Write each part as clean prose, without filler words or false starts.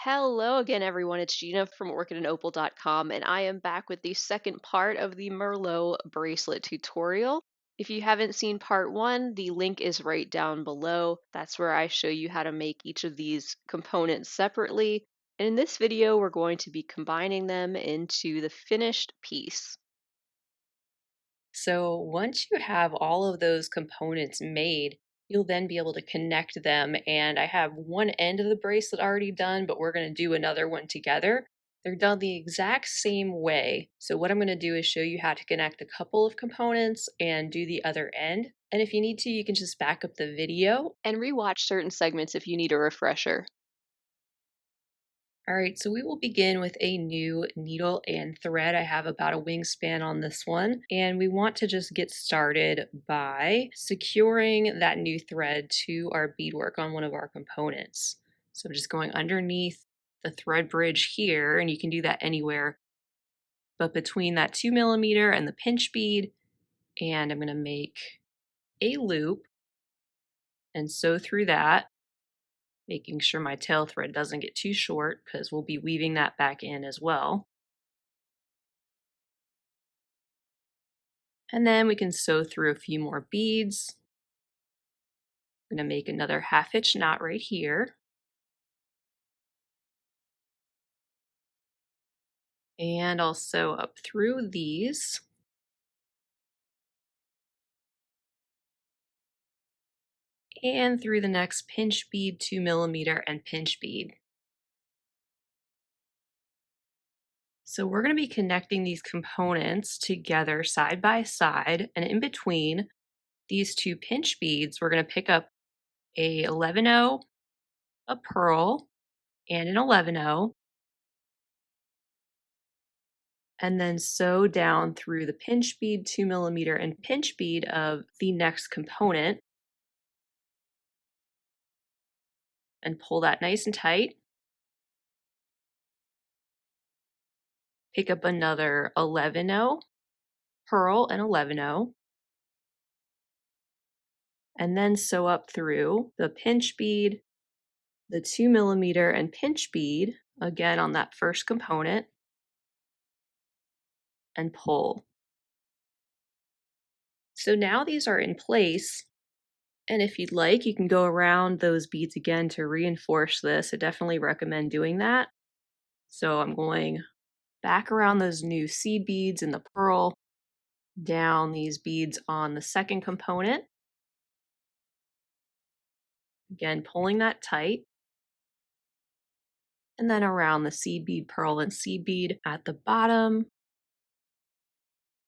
Hello again, everyone. It's Gina from orchidandopal.com, and I am back with the second part of the Merlot bracelet tutorial. If you haven't seen part one, the link is right down below. That's where I show you how to make each of these components separately. And in this video, we're going to be combining them into the finished piece. So once you have all of those components made, you'll then be able to connect them. And I have one end of the bracelet already done, but we're going to do another one together. They're done the exact same way. So what I'm going to do is show you how to connect a couple of components and do the other end. And if you need to, you can just back up the video. And rewatch certain segments if you need a refresher. All right, so we will begin with a new needle and thread. I have about a wingspan on this one, and we want to just get started by securing that new thread to our beadwork on one of our components. So I'm just going underneath the thread bridge here, and you can do that anywhere, but between that 2mm and the pinch bead, and I'm going to make a loop and sew through that, making sure my tail thread doesn't get too short because we'll be weaving that back in as well. And then we can sew through a few more beads. I'm going to make another 1/2 inch knot right here. And I'll sew up through these. And through the next pinch bead, 2mm and pinch bead. So we're going to be connecting these components together side by side, and in between these two pinch beads, we're going to pick up a 11/0, a pearl, and an 11/0, and then sew down through the pinch bead, 2mm and pinch bead of the next component, and pull that nice and tight. Pick up another 11/0, pearl and 11/0, and then sew up through the pinch bead, the 2mm and pinch bead, again on that first component, and pull. So now these are in place, and if you'd like, you can go around those beads again to reinforce this. I definitely recommend doing that. So I'm going back around those new seed beads in the pearl, down these beads on the second component. Again, pulling that tight. And then around the seed bead, pearl, and seed bead at the bottom,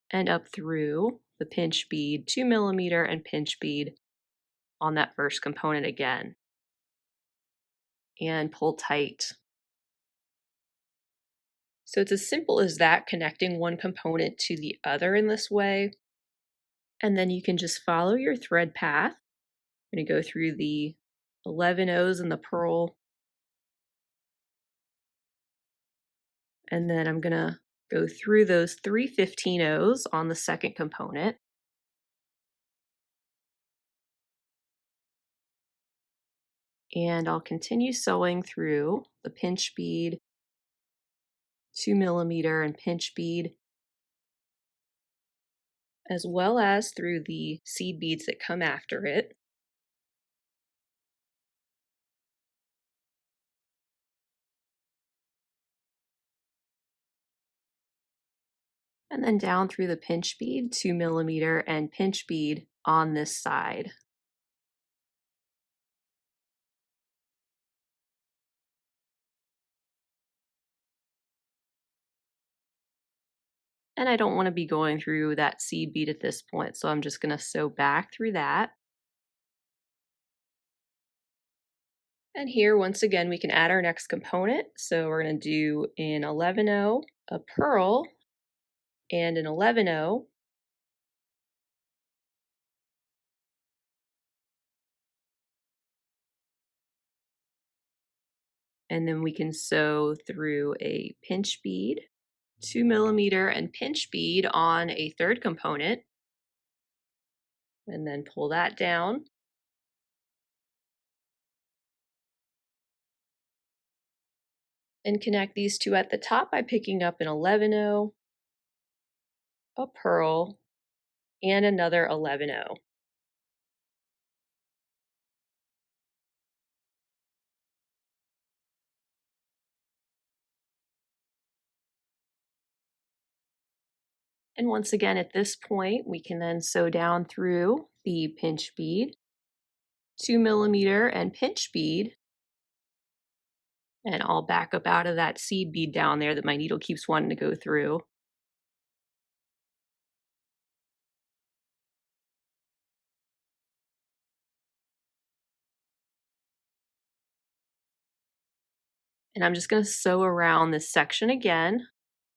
and up through the pinch bead, 2mm and pinch bead on that first component again. And pull tight. So it's as simple as that, connecting one component to the other in this way. And then you can just follow your thread path. I'm going to go through the 11/0s in the pearl. And then I'm going to go through those 3 15/0s on the second component. And I'll continue sewing through the pinch bead, 2mm and pinch bead, as well as through the seed beads that come after it. And then down through the pinch bead, 2mm and pinch bead on this side. And I don't want to be going through that seed bead at this point, so I'm just going to sew back through that. And here, once again, we can add our next component. So we're going to do an 11/0, a pearl, and an 11/0. And then we can sew through a pinch bead, 2mm and pinch bead on a third component, and then pull that down. And connect these two at the top by picking up an 11-0, a pearl, and another 11-0. And once again, at this point, we can then sew down through the pinch bead, 2mm and pinch bead, and I'll back up out of that seed bead down there that my needle keeps wanting to go through. And I'm just going to sew around this section again,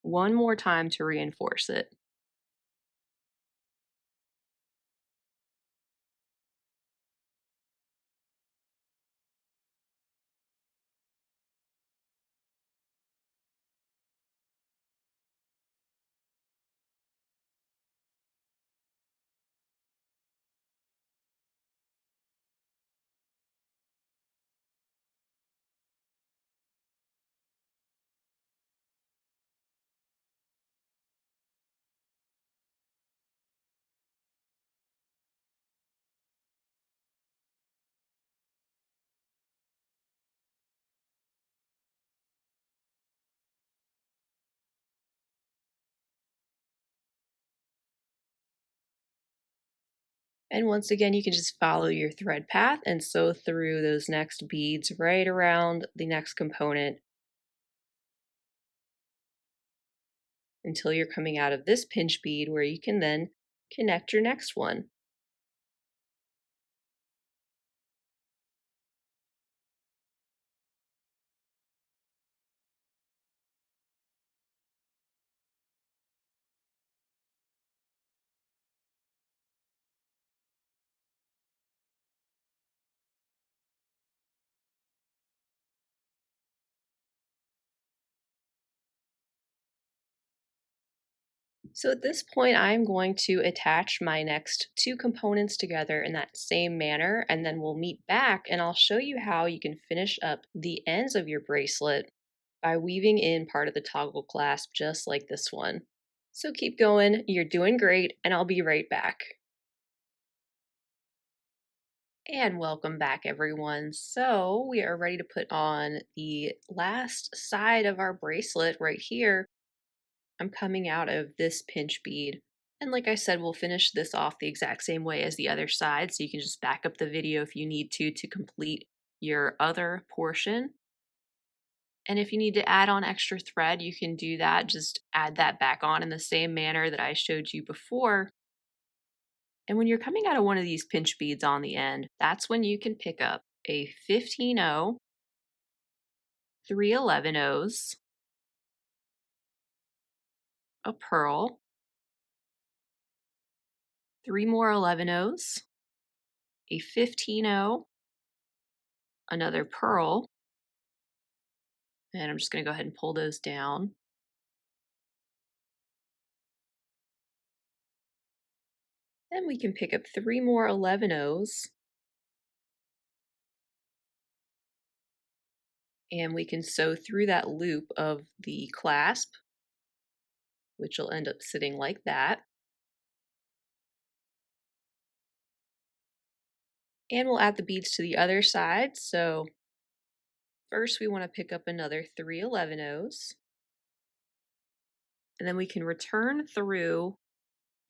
one more time to reinforce it. And once again, you can just follow your thread path and sew through those next beads right around the next component until you're coming out of this pinch bead where you can then connect your next one. So at this point, I'm going to attach my next two components together in that same manner, and then we'll meet back and I'll show you how you can finish up the ends of your bracelet by weaving in part of the toggle clasp just like this one. So keep going, you're doing great, and I'll be right back. And welcome back, everyone. So we are ready to put on the last side of our bracelet right here. I'm coming out of this pinch bead. And like I said, we'll finish this off the exact same way as the other side. So you can just back up the video if you need to complete your other portion. And if you need to add on extra thread, you can do that. Just add that back on in the same manner that I showed you before. And when you're coming out of one of these pinch beads on the end, that's when you can pick up a 15-0, 3 11-0s, a pearl, 3 more 11-0s, a 15-0, another pearl, and I'm just going to go ahead and pull those down. Then we can pick up 3 more 11-0s, and we can sew through that loop of the clasp, which will end up sitting like that. And we'll add the beads to the other side. So first we want to pick up another 3 11-0s, and then we can return through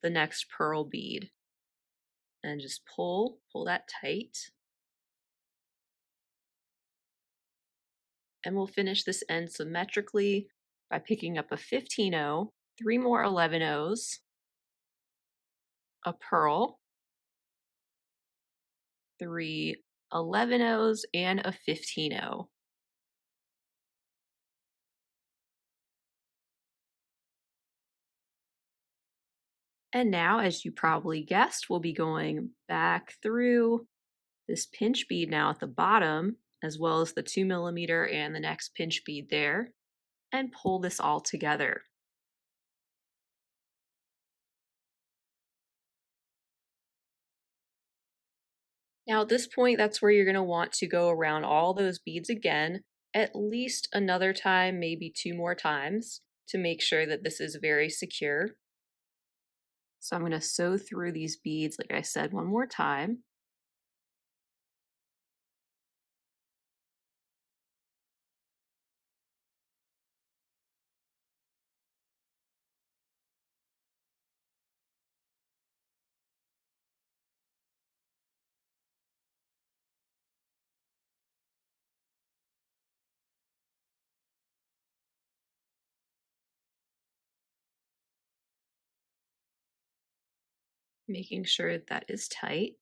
the next pearl bead and just pull that tight. And we'll finish this end symmetrically by picking up a 15-0, 3 more 11-0s, a pearl, 3 11-0s, and a 15-0. And now, as you probably guessed, we'll be going back through this pinch bead now at the bottom, as well as the 2mm and the next pinch bead there, and pull this all together. Now at this point, that's where you're going to want to go around all those beads again at least another time, maybe 2 more times, to make sure that this is very secure. So I'm going to sew through these beads, like I said, one more time. Making sure that is tight.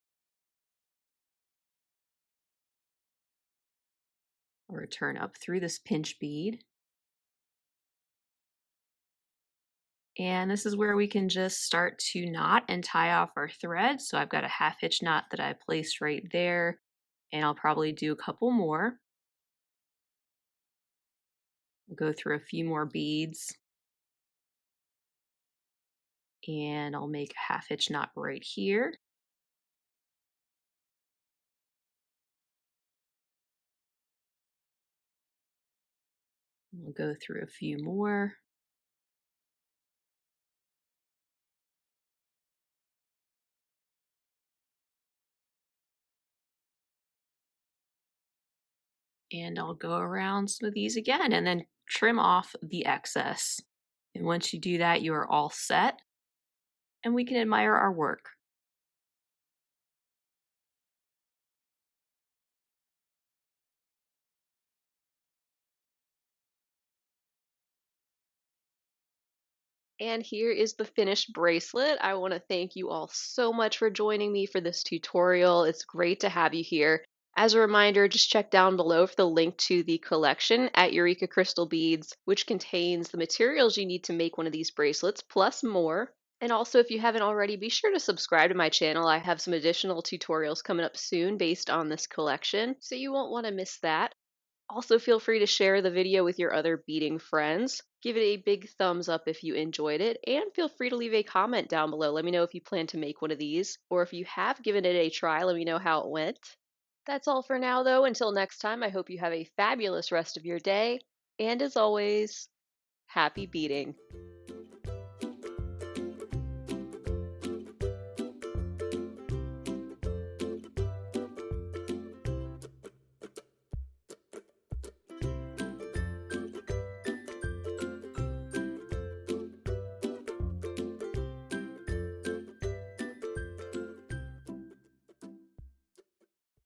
I'll return up through this pinch bead. And this is where we can just start to knot and tie off our thread. So I've got a half hitch knot that I placed right there, and I'll probably do a couple more. We'll go through a few more beads, and I'll make a half hitch knot right here. We'll go through a few more. And I'll go around some of these again and then trim off the excess. And once you do that, you are all set, and we can admire our work. And here is the finished bracelet. I want to thank you all so much for joining me for this tutorial. It's great to have you here. As a reminder, just check down below for the link to the collection at Eureka Crystal Beads, which contains the materials you need to make one of these bracelets, plus more. And also, if you haven't already, be sure to subscribe to my channel. I have some additional tutorials coming up soon based on this collection, so you won't want to miss that. Also, feel free to share the video with your other beading friends. Give it a big thumbs up if you enjoyed it, and feel free to leave a comment down below. Let me know if you plan to make one of these, or if you have given it a try, let me know how it went. That's all for now, though. Until next time, I hope you have a fabulous rest of your day, and as always, happy beading.